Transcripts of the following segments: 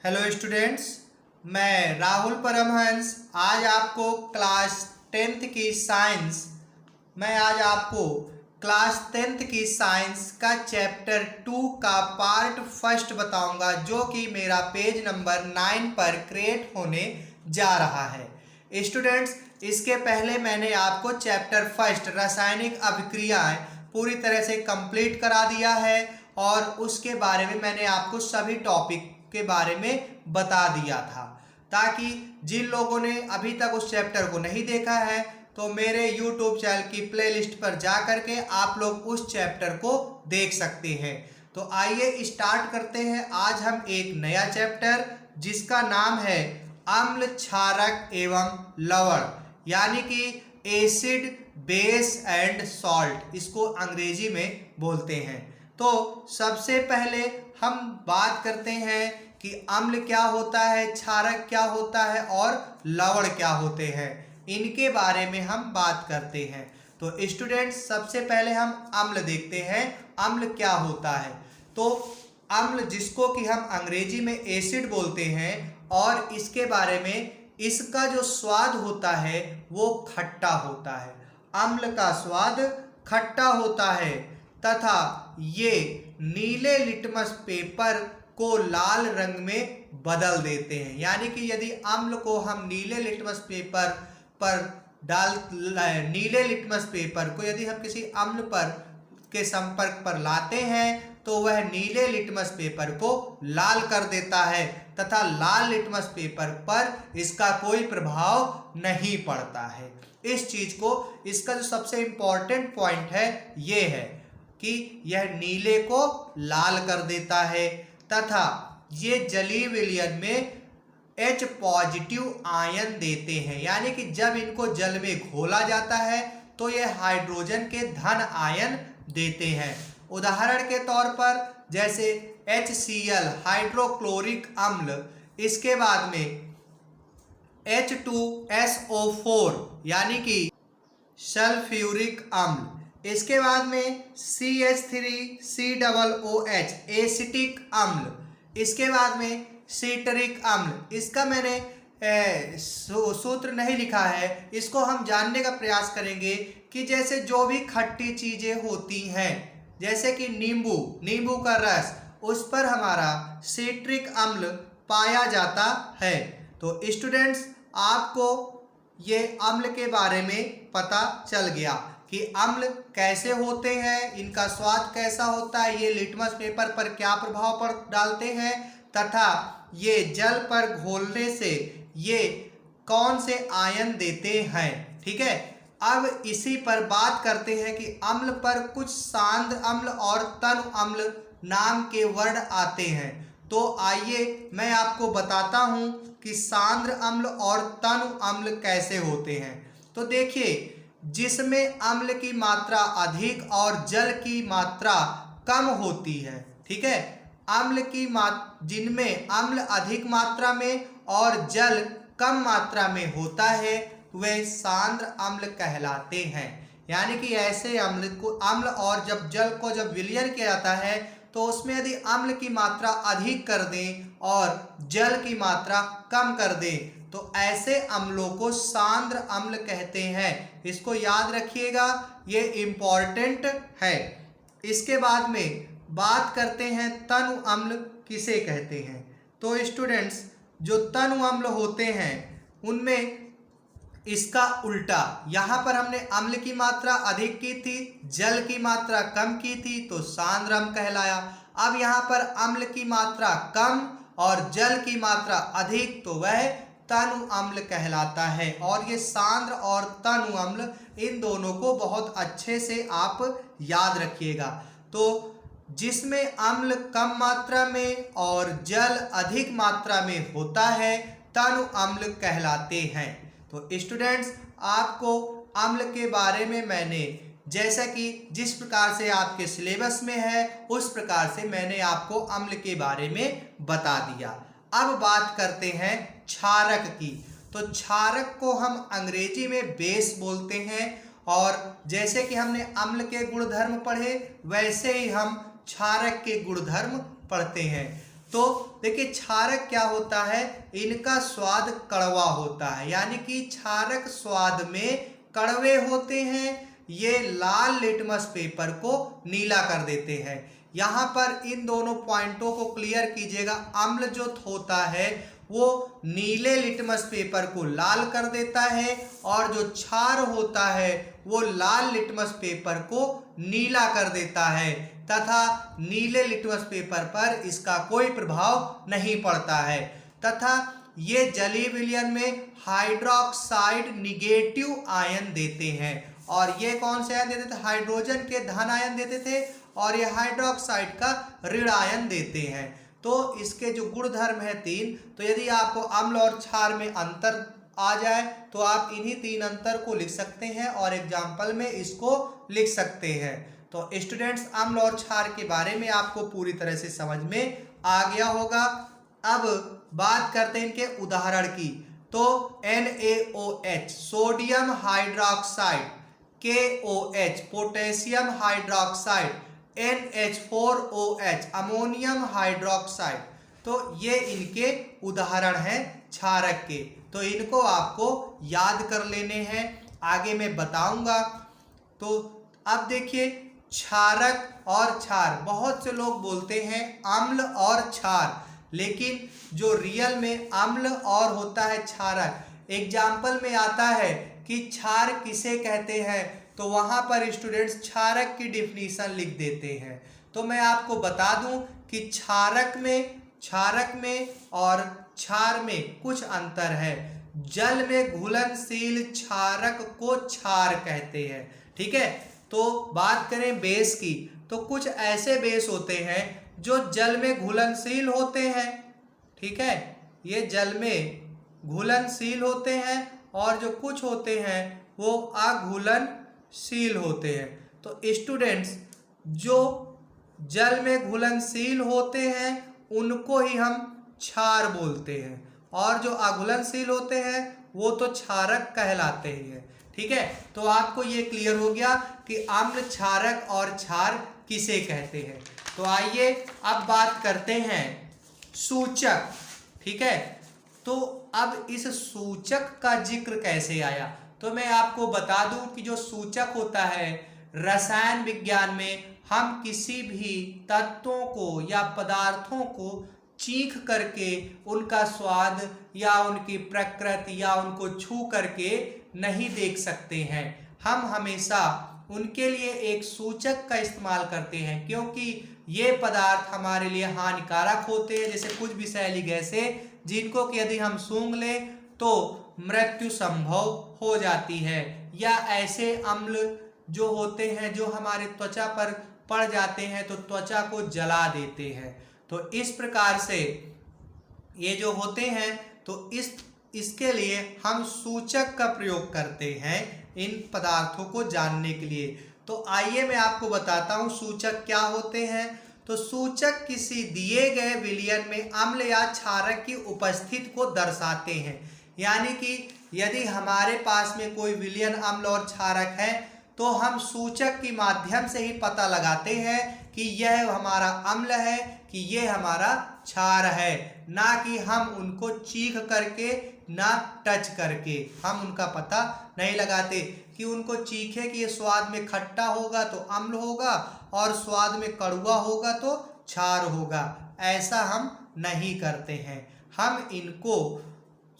Hello students, मैं राहुल परमहंस आज आपको क्लास टेंथ की साइंस का चैप्टर 2 का पार्ट फर्स्ट बताऊंगा, जो कि मेरा पेज नंबर 9 पर क्रिएट होने जा रहा है। स्टूडेंट्स, इसके पहले मैंने आपको चैप्टर फर्स्ट रासायनिक अभिक्रियाएं पूरी तरह से कंप्लीट करा दिया है और उसके बारे में मैंने आपको सभी टॉपिक के बारे में बता दिया था, ताकि जिन लोगों ने अभी तक उस चैप्टर को नहीं देखा है तो मेरे YouTube चैनल की प्लेलिस्ट पर जा करके आप लोग उस चैप्टर को देख सकते हैं। तो आइए स्टार्ट करते हैं। आज हम एक नया चैप्टर जिसका नाम है अम्ल, क्षारक एवं लवण, यानी कि एसिड, बेस एंड सॉल्ट, इसको अंग्रेजी में बोलते हैं। तो सबसे पहले हम बात करते हैं कि अम्ल क्या होता है, क्षारक क्या होता है और लवण क्या होते हैं। इनके बारे में हम बात करते हैं। तो स्टूडेंट्स, सबसे पहले हम अम्ल देखते हैं। अम्ल क्या होता है? तो अम्ल, जिसको कि हम अंग्रेजी में एसिड बोलते हैं, और इसके बारे में इसका जो स्वाद होता है वो खट्टा होता है। अम्ल का स्वाद खट्टा होता है तथा ये नीले लिटमस पेपर को लाल रंग में बदल देते हैं। यानी कि यदि अम्ल को हम नीले लिटमस पेपर को यदि हम किसी अम्ल पर के संपर्क पर लाते हैं तो वह नीले लिटमस पेपर को लाल कर देता है तथा लाल लिटमस पेपर पर इसका कोई प्रभाव नहीं पड़ता है। इस चीज को, इसका जो सबसे इंपॉर्टेंट पॉइंट है ये है कि यह नीले को लाल कर देता है तथा ये जलीय विलयन में H पॉजिटिव आयन देते हैं। यानी कि जब इनको जल में घोला जाता है तो यह हाइड्रोजन के धन आयन देते हैं। उदाहरण के तौर पर जैसे HCl हाइड्रोक्लोरिक अम्ल, इसके बाद में H2SO4 यानी कि सल्फ्यूरिक अम्ल, इसके बाद में CH3COOH एसिटिक अम्ल, इसके बाद में सीटरिक अम्ल। इसका मैंने सूत्र नहीं लिखा है, इसको हम जानने का प्रयास करेंगे कि जैसे जो भी खट्टी चीजें होती हैं, जैसे कि नींबू का रस, उस पर हमारा सीट्रिक अम्ल पाया जाता है। तो स्टूडेंट्स, आपको ये अम्ल के बारे में पता चल गया कि अम्ल कैसे होते हैं, इनका स्वाद कैसा होता है, ये लिटमस पेपर पर क्या प्रभाव डालते हैं तथा ये जल पर घोलने से ये कौन से आयन देते हैं। ठीक है, अब इसी पर बात करते हैं कि अम्ल पर कुछ सांद्र अम्ल और तनु अम्ल नाम के वर्ण आते हैं। तो आइए मैं आपको बताता हूं कि सांद्र अम्ल और तनु अम्ल कैसे होते हैं। तो देखिए, जिसमें अम्ल की मात्रा अधिक और जल की मात्रा कम होती है, ठीक है, जिनमें अम्ल अधिक मात्रा में और जल कम मात्रा में होता है वे सांद्र अम्ल कहलाते हैं। यानी कि ऐसे अम्ल और जब विलयन किया जाता है तो उसमें यदि अम्ल की मात्रा अधिक कर दें और जल की मात्रा कम कर दें तो ऐसे अम्लों को सांद्र अम्ल कहते हैं। इसको याद रखिएगा, ये इम्पॉर्टेंट है। इसके बाद में बात करते हैं तनु अम्ल किसे कहते हैं। तो स्टूडेंट्स, जो तनु अम्ल होते हैं उनमें इसका उल्टा, यहाँ पर हमने अम्ल की मात्रा अधिक की थी, जल की मात्रा कम की थी, तो सांद्र अम्ल कहलाया। अब यहाँ पर अम्ल की मात्रा कम और जल की मात्रा अधिक, तो वह तनु अम्ल कहलाता है। और ये सांद्र और तनु अम्ल, इन दोनों को बहुत अच्छे से आप याद रखिएगा। तो जिसमें अम्ल कम मात्रा में और जल अधिक मात्रा में होता है तनु अम्ल कहलाते हैं। तो स्टूडेंट्स, आपको अम्ल के बारे में मैंने, जैसा कि जिस प्रकार से आपके सिलेबस में है उस प्रकार से मैंने आपको अम्ल के बारे में बता दिया। अब बात करते हैं क्षारक की। तो क्षारक को हम अंग्रेजी में बेस बोलते हैं, और जैसे कि हमने अम्ल के गुणधर्म पढ़े वैसे ही हम क्षारक के गुणधर्म पढ़ते हैं। तो देखिए क्षारक क्या होता है, इनका स्वाद कड़वा होता है, यानी कि क्षारक स्वाद में कड़वे होते हैं। ये लाल लिटमस पेपर को नीला कर देते हैं। यहाँ पर इन दोनों पॉइंटों को क्लियर कीजिएगा। अम्ल जो होता है वो नीले लिटमस पेपर को लाल कर देता है और जो क्षार होता है वो लाल लिटमस पेपर को नीला कर देता है तथा नीले लिटमस पेपर पर इसका कोई प्रभाव नहीं पड़ता है तथा ये जलीय विलयन में हाइड्रोक्साइड निगेटिव आयन देते हैं। और ये कौन से आयन देते थे, हाइड्रोजन के धन आयन देते थे और ये हाइड्रोक्साइड का ऋण आयन देते हैं। तो इसके जो गुणधर्म है 3, तो यदि आपको अम्ल और क्षार में अंतर आ जाए तो आप इन्हीं 3 अंतर को लिख सकते हैं और एग्जाम्पल में इसको लिख सकते हैं। तो स्टूडेंट्स, अम्ल और क्षार के बारे में आपको पूरी तरह से समझ में आ गया होगा। अब बात करते हैं इनके उदाहरण की। तो NaOH sodium hydroxide, KOH potassium hydroxide, NH4OH ammonium hydroxide, तो ये इनके उदाहरण हैं क्षारक के। तो इनको आपको याद कर लेने हैं, आगे मैं बताऊंगा। तो अब देखिए क्षारक और क्षार, बहुत से लोग बोलते हैं अम्ल और क्षार, लेकिन जो रियल में अम्ल और होता है क्षारक। एग्जाम्पल में आता है कि क्षार किसे कहते हैं, तो वहाँ पर स्टूडेंट्स क्षारक की डिफिनीशन लिख देते हैं। तो मैं आपको बता दूं कि क्षारक में और क्षार में कुछ अंतर है। जल में घुलनशील क्षारक को क्षार कहते हैं, ठीक है। तो बात करें बेस की, तो कुछ ऐसे बेस होते हैं जो जल में घुलनशील होते हैं, ठीक है, ये जल में घुलनशील होते हैं और जो कुछ होते हैं वो अघुलनशील होते हैं। तो स्टूडेंट्स, जो जल में घुलनशील होते हैं उनको ही हम क्षार बोलते हैं और जो अघुलनशील होते हैं वो तो क्षारक कहलाते हैं, ठीक है। तो आपको ये क्लियर हो गया कि अम्ल, क्षारक और क्षार किसे कहते हैं। तो आइए अब बात करते हैं सूचक, ठीक है। तो अब इस सूचक का जिक्र कैसे आया, तो मैं आपको बता दूं कि जो सूचक होता है रसायन विज्ञान में, हम किसी भी तत्वों को या पदार्थों को चीख करके उनका स्वाद या उनकी प्रकृति या उनको छू करके नहीं देख सकते हैं। हम हमेशा उनके लिए एक सूचक का इस्तेमाल करते हैं, क्योंकि ये पदार्थ हमारे लिए हानिकारक होते हैं। जैसे कुछ विषैली गैसें जिनको कि यदि हम सूंघ लें तो मृत्यु संभव हो जाती है, या ऐसे अम्ल जो होते हैं जो हमारे त्वचा पर पड़ जाते हैं तो त्वचा को जला देते हैं। तो इस प्रकार से ये जो होते हैं तो इसके लिए हम सूचक का प्रयोग करते हैं इन पदार्थों को जानने के लिए। तो आइए मैं आपको बताता हूँ सूचक क्या होते हैं। तो सूचक किसी दिए गए विलयन में अम्ल या क्षारक की उपस्थिति को दर्शाते हैं। यानी कि यदि हमारे पास में कोई विलयन अम्ल और क्षारक है तो हम सूचक के माध्यम से ही पता लगाते हैं कि यह हमारा अम्ल है कि यह हमारा क्षार है, ना कि हम उनको चीख करके ना टच करके हम उनका पता नहीं लगाते कि उनको चीखे कि ये स्वाद में खट्टा होगा तो अम्ल होगा और स्वाद में कड़वा होगा तो क्षार होगा। ऐसा हम नहीं करते हैं, हम इनको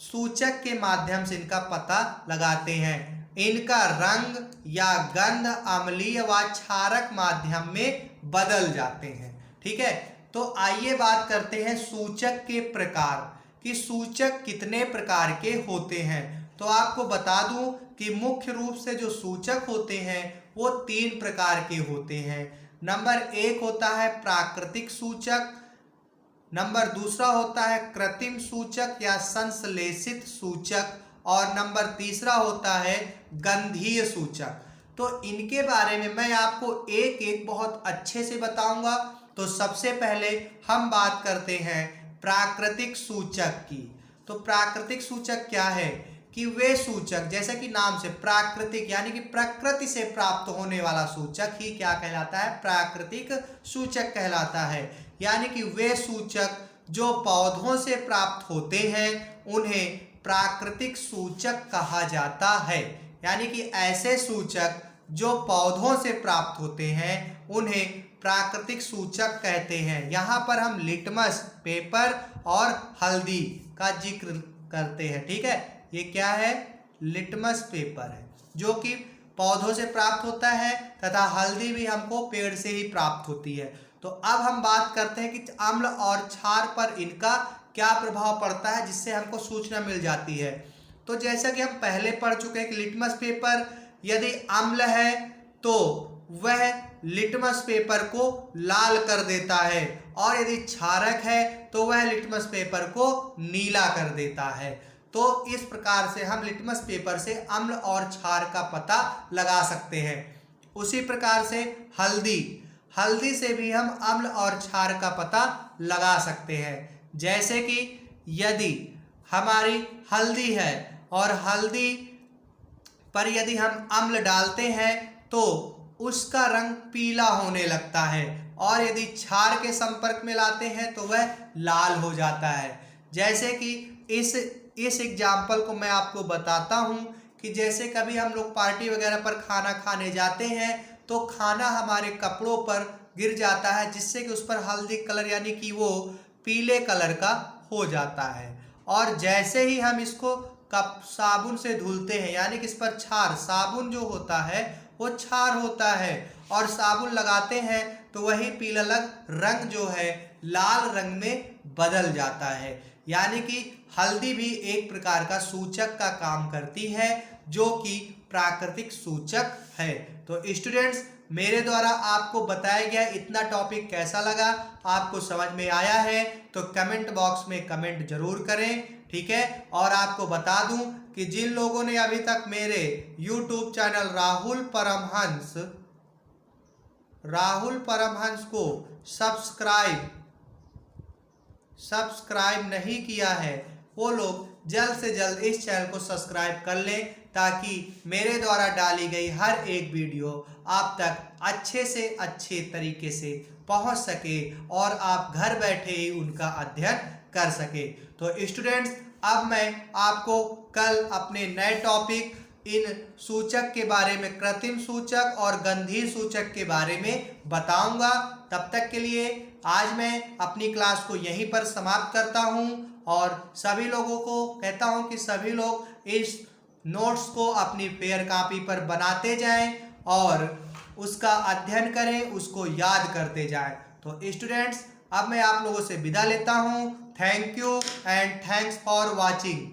सूचक के माध्यम से इनका पता लगाते हैं। इनका रंग या गंध अम्लीय व क्षारक माध्यम में बदल जाते हैं, ठीक है। तो आइए बात करते हैं सूचक के प्रकार कि सूचक कितने प्रकार के होते हैं। तो आपको बता दूं कि मुख्य रूप से जो सूचक होते हैं वो 3 प्रकार के होते हैं। नंबर 1 होता है प्राकृतिक सूचक, नंबर दूसरा होता है कृत्रिम सूचक या संश्लेषित सूचक, और नंबर तीसरा होता है गंधीय सूचक। तो इनके बारे में मैं आपको एक एक बहुत अच्छे से बताऊंगा। तो सबसे पहले हम बात करते हैं प्राकृतिक सूचक की। तो प्राकृतिक सूचक क्या है कि वे सूचक, जैसे कि नाम से प्राकृतिक यानी कि प्रकृति से प्राप्त होने वाला सूचक ही क्या कहलाता है, प्राकृतिक सूचक कहलाता है। यानी कि वे सूचक जो पौधों से प्राप्त होते हैं उन्हें प्राकृतिक सूचक कहा जाता है। यानी कि ऐसे सूचक जो पौधों से प्राप्त होते हैं उन्हें प्राकृतिक सूचक कहते हैं। यहाँ पर हम लिटमस पेपर और हल्दी का जिक्र करते हैं। ठीक है, ये क्या है? लिटमस पेपर है जो कि पौधों से प्राप्त होता है तथा हल्दी भी हमको पेड़ से ही प्राप्त होती है। तो अब हम बात करते हैं कि अम्ल और क्षार पर इनका क्या प्रभाव पड़ता है जिससे हमको सूचना मिल जाती है। तो जैसा कि हम पहले पढ़ चुके हैं कि लिटमस पेपर यदि अम्ल है तो वह लिटमस पेपर को लाल कर देता है और यदि क्षारक है तो वह लिटमस पेपर को नीला कर देता है। तो इस प्रकार से हम लिटमस पेपर से अम्ल और क्षार का पता लगा सकते हैं। उसी प्रकार से हल्दी से भी हम अम्ल और क्षार का पता लगा सकते हैं। जैसे कि यदि हमारी हल्दी है और हल्दी पर यदि हम अम्ल डालते हैं तो उसका रंग पीला होने लगता है और यदि क्षार के संपर्क में लाते हैं तो वह लाल हो जाता है। जैसे कि इस एग्जाम्पल को मैं आपको बताता हूँ कि जैसे कभी हम लोग पार्टी वगैरह पर खाना खाने जाते हैं तो खाना हमारे कपड़ों पर गिर जाता है जिससे कि उस पर हल्दी कलर यानी कि वो पीले कलर का हो जाता है। और जैसे ही हम इसको साबुन से धुलते हैं यानी कि इस पर क्षार, साबुन जो होता है वो क्षार होता है और साबुन लगाते हैं तो वही पीला रंग जो है लाल रंग में बदल जाता है। यानी कि हल्दी भी एक प्रकार का सूचक का काम करती है जो कि प्राकृतिक सूचक है। तो स्टूडेंट्स, मेरे द्वारा आपको बताया गया इतना टॉपिक कैसा लगा, आपको समझ में आया है तो कमेंट बॉक्स में कमेंट जरूर करें। ठीक है, और आपको बता दूं कि जिन लोगों ने अभी तक मेरे YouTube चैनल राहुल परमहंस को सब्सक्राइब नहीं किया है वो लोग जल्द से जल्द इस चैनल को सब्सक्राइब कर लें ताकि मेरे द्वारा डाली गई हर एक वीडियो आप तक अच्छे से अच्छे तरीके से पहुंच सके और आप घर बैठे ही उनका अध्ययन कर सके। तो स्टूडेंट्स, अब मैं आपको कल अपने नए टॉपिक इन सूचक के बारे में, कृत्रिम सूचक और गंभीर सूचक के बारे में बताऊंगा। तब तक के लिए आज मैं अपनी क्लास को यहीं पर समाप्त करता हूं और सभी लोगों को कहता हूं कि सभी लोग इस नोट्स को अपनी फेयर कॉपी पर बनाते जाएं और उसका अध्ययन करें, उसको याद करते जाएं। तो स्टूडेंट्स, अब मैं आप लोगों से विदा लेता हूं। Thank you and thanks for watching.